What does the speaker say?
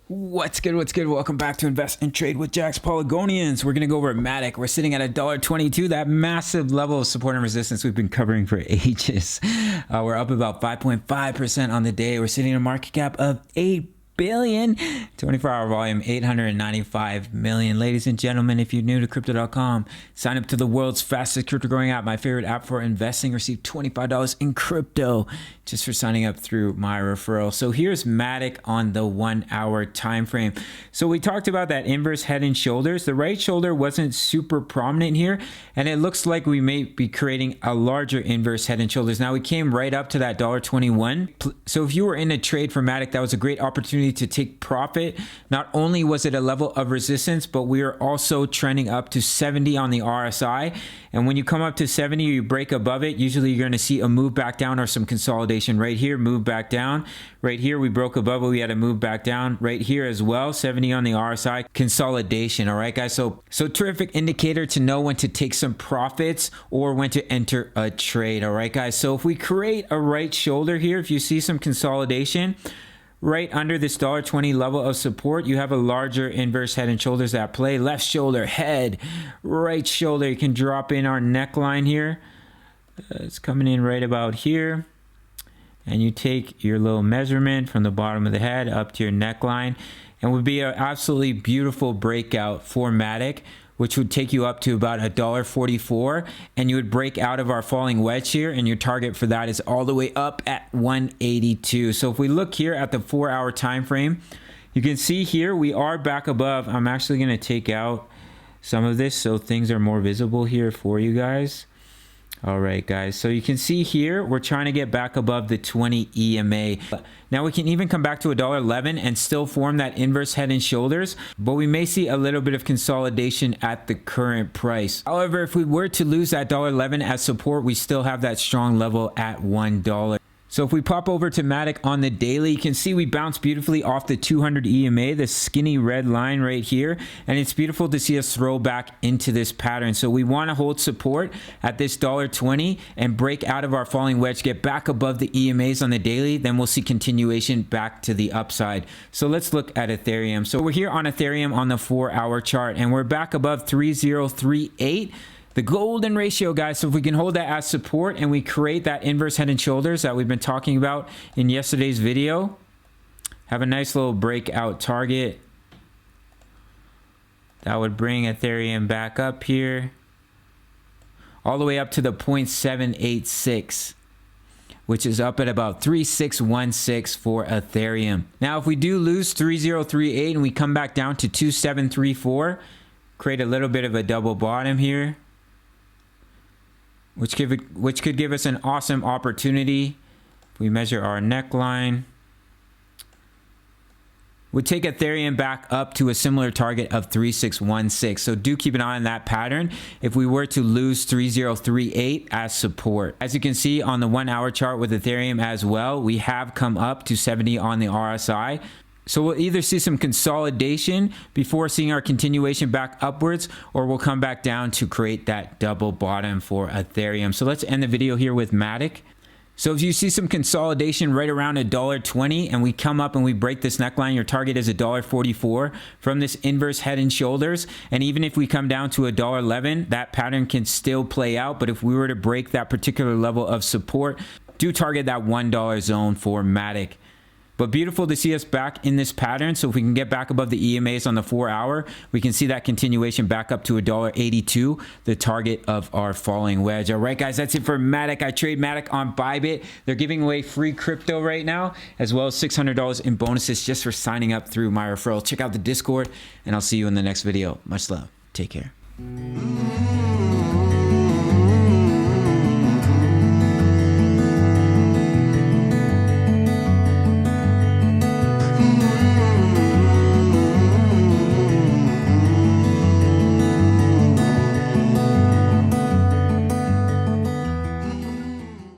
What's good? What's good? Welcome back to Invest and Trade with Jack's Polygonians. We're going to go over Matic. We're sitting at $1.22, that massive level of support and resistance we've been covering for ages. We're up about 5.5% on the day. We're sitting at a market cap of $8 billion, 24-hour volume, 895 million. Ladies and gentlemen, if you're new to crypto.com, sign up to the world's fastest crypto growing app, my favorite app for investing. Receive $25 in crypto just for signing up through my referral. So here's Matic on the 1 hour time frame. So we talked about that inverse head and shoulders. The right shoulder wasn't super prominent here, and it looks like we may be creating a larger inverse head and shoulders. Now we came right up to that $1.21. So if you were in a trade for Matic, that was a great opportunity to take profit. Not only was it a level of resistance, but we are also trending up to 70 on the RSI. And when you come up to 70, you break above it, usually you're going to see a move back down or some consolidation. Right here, move back down. Right here, we broke above it, we had to move back down. Right here as well, 70 on the RSI, consolidation. All right, guys, so terrific indicator to know when to take some profits or when to enter a trade. All right, guys, so if we create a right shoulder here, if you see some consolidation right under this $1.20 level of support, you have a larger inverse head and shoulders at play. Left shoulder, head, right shoulder. You can drop in our neckline here. It's coming in right about here. And you take your little measurement from the bottom of the head up to your neckline, and would be an absolutely beautiful breakout for Matic, which would take you up to about $1.44, and you would break out of our falling wedge here, and your target for that is all the way up at 182. So if we look here at the 4 hour time frame, you can see here we are back above. I'm actually going to take out some of this so things are more visible here for you guys. All right, guys, so you can see here we're trying to get back above the 20 EMA. Now we can even come back to $1.11 and still form that inverse head and shoulders, but we may see a little bit of consolidation at the current price. However, if we were to lose that $1.11 as support, we still have that strong level at $1. So if we pop over to Matic on the daily, you can see we bounce beautifully off the 200 EMA, the skinny red line right here. And it's beautiful to see us throw back into this pattern. So we want to hold support at this $1.20 and break out of our falling wedge, get back above the EMAs on the daily. Then we'll see continuation back to the upside. So let's look at Ethereum. So we're here on Ethereum on the 4 hour chart, and we're back above 3038. The golden ratio, guys. So if we can hold that as support and we create that inverse head and shoulders that we've been talking about in yesterday's video, have a nice little breakout target, that would bring Ethereum back up here all the way up to the 0.786, which is up at about 3616 for Ethereum. Now if we do lose 3038 and we come back down to 2734, create a little bit of a double bottom here, which could give us an awesome opportunity. If we measure our neckline, would take Ethereum back up to a similar target of 3616. So do keep an eye on that pattern if we were to lose 3038 as support. As you can see on the 1 hour chart with Ethereum as well, we have come up to 70 on the RSI. So we'll either see some consolidation before seeing our continuation back upwards, or we'll come back down to create that double bottom for Ethereum. So let's end the video here with Matic. So if you see some consolidation right around $1.20 and we come up and we break this neckline, your target is $1.44 from this inverse head and shoulders. And even if we come down to $1.11, that pattern can still play out. But if we were to break that particular level of support, do target that $1 zone for Matic. But beautiful to see us back in this pattern. So if we can get back above the EMAs on the 4 hour, we can see that continuation back up to $1.82, the target of our falling wedge. All right, guys, that's it for Matic. I trade Matic on Bybit. They're giving away free crypto right now, as well as $600 in bonuses just for signing up through my referral. Check out the Discord, and I'll see you in the next video. Much love. Take care.